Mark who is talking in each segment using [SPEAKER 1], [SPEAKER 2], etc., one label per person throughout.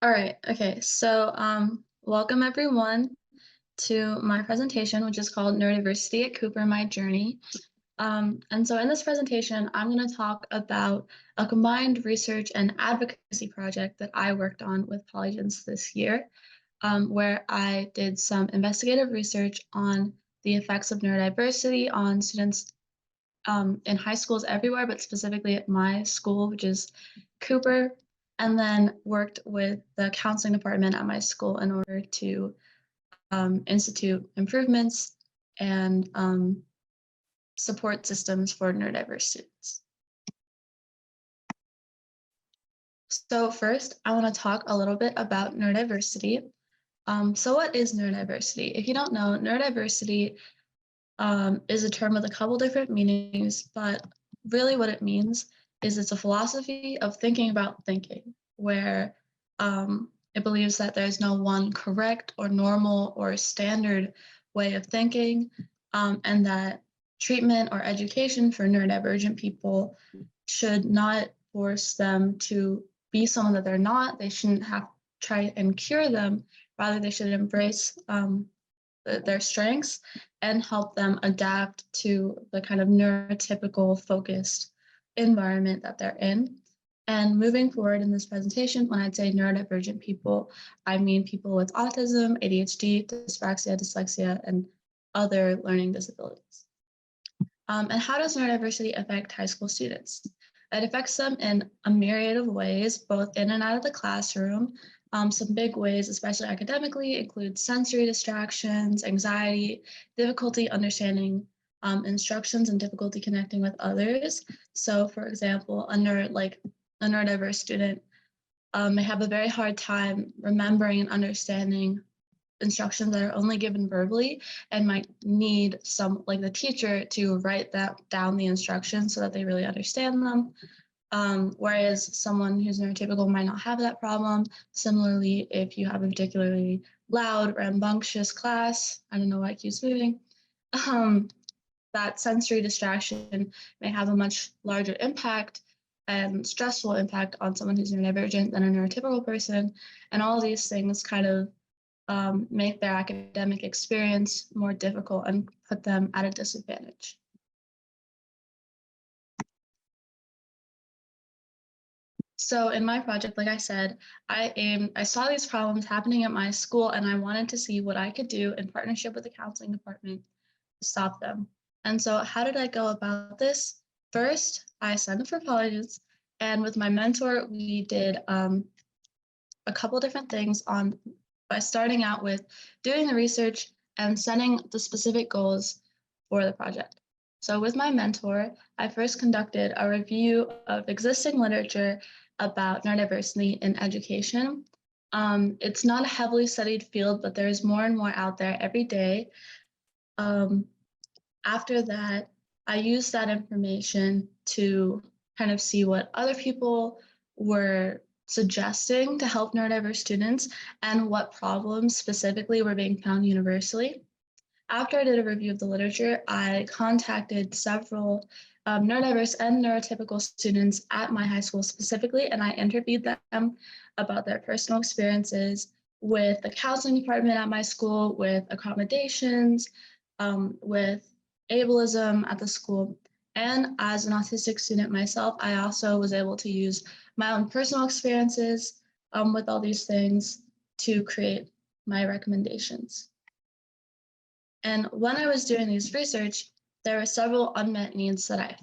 [SPEAKER 1] All right. Okay. So, welcome everyone to my presentation, which is called Neurodiversity at Cooper: My Journey. And so in this presentation, I'm going to talk about a combined research and advocacy project that I worked on with Polygence this year, where I did some investigative research on the effects of neurodiversity on students in high schools everywhere, but specifically at my school, which is Cooper, and then worked with the counseling department at my school in order to institute improvements and support systems for neurodiverse students. So first, I want to talk a little bit about neurodiversity. So what is neurodiversity? If you don't know, neurodiversity is a term with a couple different meanings, but really what it means is it's a philosophy of thinking about thinking, where it believes that there's no one correct or normal or standard way of thinking, and that treatment or education for neurodivergent people should not force them to be someone that they're not. They shouldn't have to try and cure them. Rather, they should embrace their strengths and help them adapt to the kind of neurotypical focused environment that they're in. And moving forward in this presentation, when I say neurodivergent people, I mean people with autism, ADHD, dyspraxia, dyslexia, and other learning disabilities. And how does neurodiversity affect high school students? It affects them in a myriad of ways, both in and out of the classroom. Some big ways, especially academically, include sensory distractions, anxiety, difficulty understanding instructions, and difficulty connecting with others. So, for example, a neurodiverse student may have a very hard time remembering and understanding instructions that are only given verbally and might need some, like the teacher, to write down the instructions so that they really understand them. Whereas someone who's neurotypical might not have that problem. Similarly, if you have a particularly loud, rambunctious class, I don't know why it keeps moving, that sensory distraction may have a much larger impact and stressful impact on someone who's neurodivergent than a neurotypical person. And all of these things kind of make their academic experience more difficult and put them at a disadvantage. So in my project, like I said, I saw these problems happening at my school and I wanted to see what I could do in partnership with the counseling department to stop them. And so how did I go about this? First, I signed up for colleges, and with my mentor, we did a couple different things by starting out with doing the research and setting the specific goals for the project. So with my mentor, I first conducted a review of existing literature about neurodiversity in education. It's not a heavily studied field, but there's more and more out there every day. After that, I used that information to kind of see what other people were suggesting to help neurodiverse students and what problems specifically were being found universally. After I did a review of the literature, I contacted several neurodiverse and neurotypical students at my high school specifically, and I interviewed them about their personal experiences with the counseling department at my school, with accommodations, with ableism at the school. And as an autistic student myself, I also was able to use my own personal experiences with all these things to create my recommendations. And when I was doing this research, there were several unmet needs that I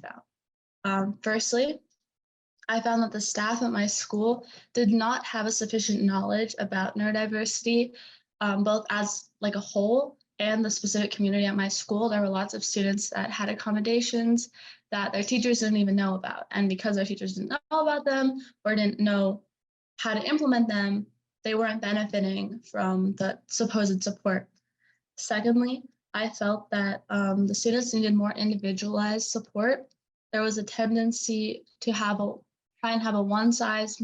[SPEAKER 1] found. Firstly, I found that the staff at my school did not have a sufficient knowledge about neurodiversity, both as like a whole and the specific community at my school. There were lots of students that had accommodations that their teachers didn't even know about. And because their teachers didn't know about them or didn't know how to implement them, they weren't benefiting from the supposed support. Secondly, I felt that the students needed more individualized support. There was a tendency to try and have a one size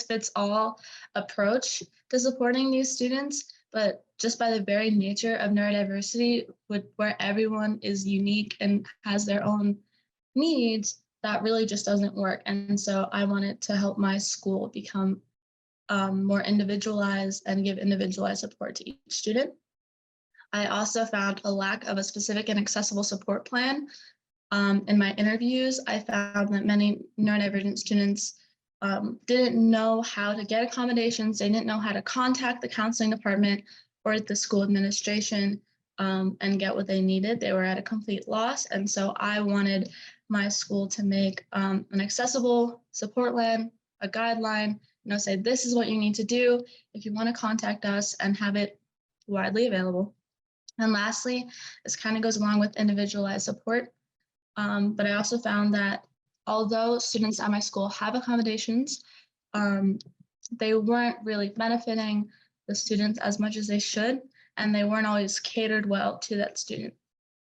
[SPEAKER 1] fits all approach to supporting these students, but just by the very nature of neurodiversity, where everyone is unique and has their own needs, that really just doesn't work. And so I wanted to help my school become more individualized and give individualized support to each student. I also found a lack of a specific and accessible support plan. In my interviews, I found that many neurodivergent students didn't know how to get accommodations. They didn't know how to contact the counseling department or the school administration and get what they needed. They were at a complete loss. And so I wanted my school to make an accessible support plan, a guideline, say this is what you need to do if you want to contact us, and have it widely available. And lastly, this kind of goes along with individualized support. But I also found that although students at my school have accommodations, they weren't really benefiting the students as much as they should, and they weren't always catered well to that student.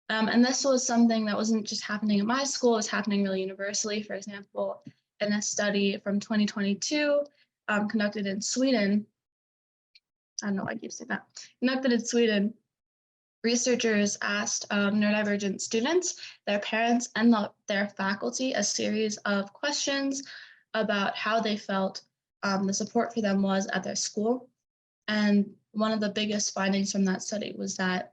[SPEAKER 1] And this was something that wasn't just happening at my school, it was happening really universally. For example, in a study from 2022 conducted in Sweden, I don't know why I keep saying that, conducted in Sweden, researchers asked neurodivergent students, their parents, and their faculty a series of questions about how they felt the support for them was at their school. And one of the biggest findings from that study was that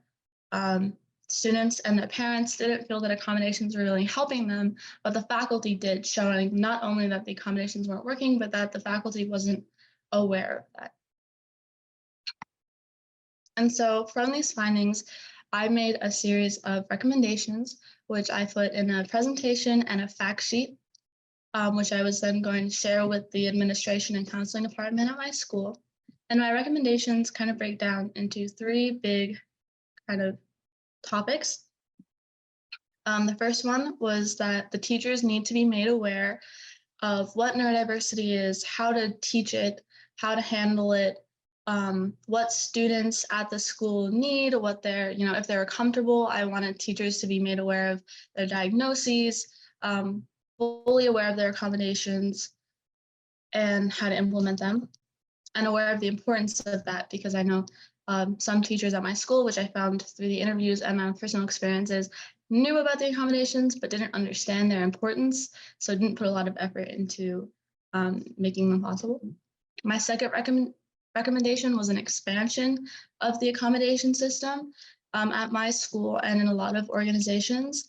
[SPEAKER 1] students and their parents didn't feel that accommodations were really helping them, but the faculty did, showing not only that the accommodations weren't working, but that the faculty wasn't aware of that. And so from these findings, I made a series of recommendations, which I put in a presentation and a fact sheet, which I was then going to share with the administration and counseling department at my school. And my recommendations kind of break down into three big kind of topics. The first one was that the teachers need to be made aware of what neurodiversity is, how to teach it, how to handle it, what students at the school need, what they're, if they're comfortable. I wanted teachers to be made aware of their diagnoses, fully aware of their accommodations and how to implement them, and aware of the importance of that, because I know some teachers at my school, which I found through the interviews and my personal experiences, knew about the accommodations but didn't understand their importance, so didn't put a lot of effort into making them possible. My second recommendation was an expansion of the accommodation system at my school and in a lot of organizations.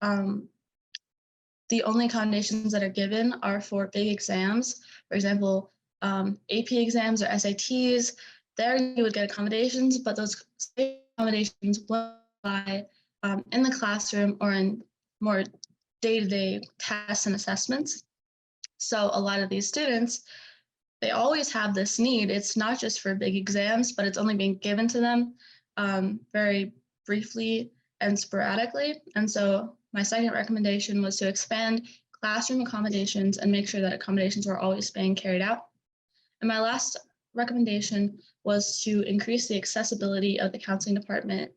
[SPEAKER 1] The only accommodations that are given are for big exams. For example, AP exams or SATs, there you would get accommodations, but those accommodations will lie in the classroom or in more day-to-day tests and assessments. So a lot of these students, they always have this need. It's not just for big exams, but it's only being given to them very briefly and sporadically. And so my second recommendation was to expand classroom accommodations and make sure that accommodations were always being carried out. And my last recommendation was to increase the accessibility of the counseling department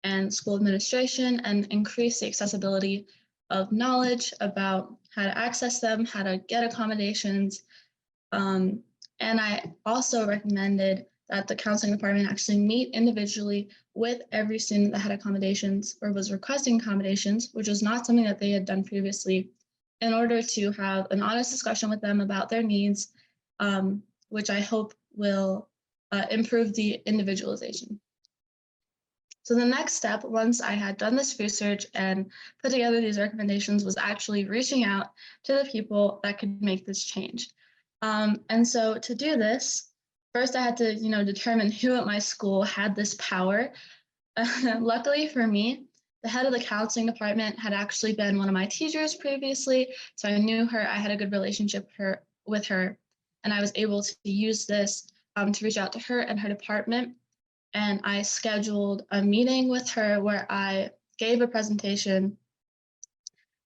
[SPEAKER 1] and school administration, and increase the accessibility of knowledge about how to access them, how to get accommodations. And I also recommended that the counseling department actually meet individually with every student that had accommodations or was requesting accommodations, which was not something that they had done previously, in order to have an honest discussion with them about their needs, which I hope will improve the individualization. So the next step, once I had done this research and put together these recommendations, was actually reaching out to the people that could make this change. And so to do this, first I had to, determine who at my school had this power. Luckily for me, the head of the counseling department had actually been one of my teachers previously, so I knew her. I had a good relationship with her, and I was able to use this to reach out to her and her department. And I scheduled a meeting with her where I gave a presentation.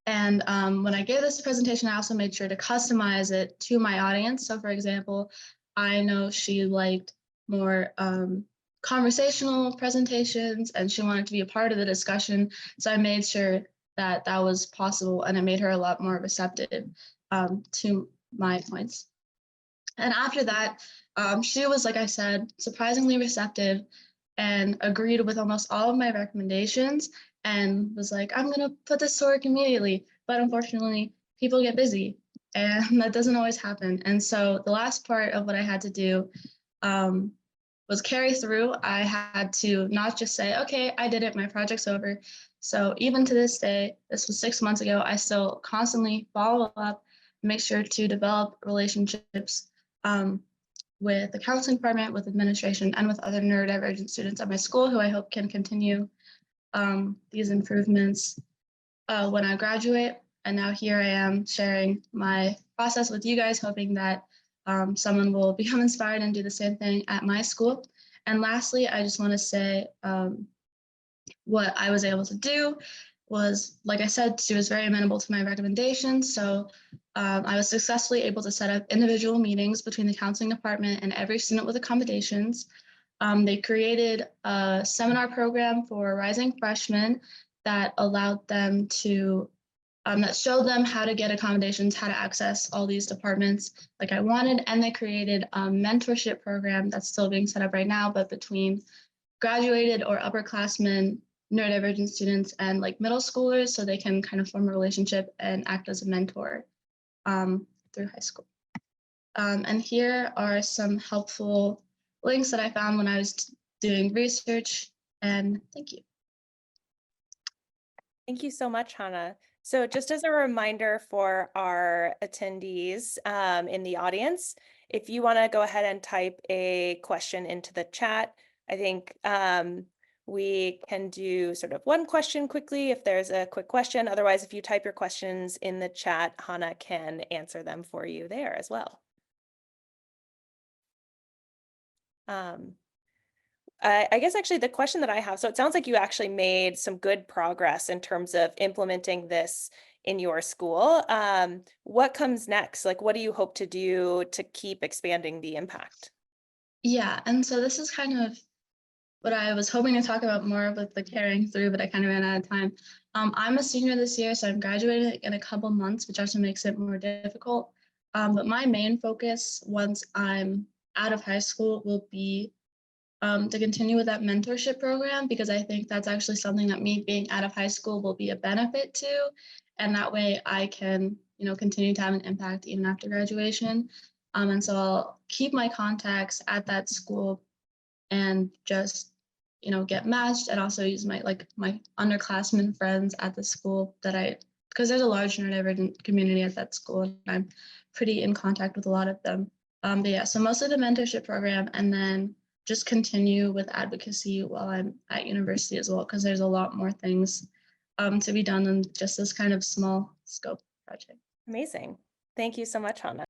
[SPEAKER 1] And when I gave this presentation, I also made sure to customize it to my audience. So for example, I know she liked more conversational presentations and she wanted to be a part of the discussion. So I made sure that that was possible, and it made her a lot more receptive to my points. And after that, she was, like I said, surprisingly receptive and agreed with almost all of my recommendations and was like, I'm going to put this to work immediately. But unfortunately, people get busy. and that doesn't always happen. And so the last part of what I had to do um, was carry through. I had to not just say, okay, I did it, my project's over. So even to this day, this was 6 months ago, I still constantly follow up, make sure to develop relationships with the counseling department, with administration, and with other neurodivergent students at my school who I hope can continue these improvements when I graduate. And now here I am sharing my process with you guys, hoping that someone will become inspired and do the same thing at my school. And lastly, I just want to say what I was able to do was, like I said, she was very amenable to my recommendations. So I was successfully able to set up individual meetings between the counseling department and every student with accommodations. They created a seminar program for rising freshmen that allowed them to, that showed them how to get accommodations, how to access all these departments like I wanted. And they created a mentorship program that's still being set up right now, but between graduated or upperclassmen, neurodivergent students, and like middle schoolers, so they can kind of form a relationship and act as a mentor through high school. And here are some helpful links that I found when I was doing research, and thank you.
[SPEAKER 2] Thank you so much, Hannah. So just as a reminder for our attendees in the audience, if you want to go ahead and type a question into the chat, I think we can do sort of one question quickly if there's a quick question. Otherwise, if you type your questions in the chat, Hannah can answer them for you there as well. I guess actually the question that I have, so it sounds like you actually made some good progress in terms of implementing this in your school. What comes next? Like, what do you hope to do to keep expanding the impact?
[SPEAKER 1] Yeah, and so this is kind of what I was hoping to talk about more with the carrying through, but I kind of ran out of time. I'm a senior this year, so I'm graduating in a couple months, which also makes it more difficult. But my main focus once I'm out of high school will be to continue with that mentorship program, because I think that's actually something that me being out of high school will be a benefit to. And that way I can, continue to have an impact even after graduation. And so I'll keep my contacts at that school and just, get matched, and also use my underclassmen friends at the school because there's a large neurodivergent community at that school, and I'm pretty in contact with a lot of them. But yeah, so mostly the mentorship program, and then just continue with advocacy while I'm at university as well, because there's a lot more things to be done than just this kind of small scope project.
[SPEAKER 2] Amazing. Thank you so much, Hannah.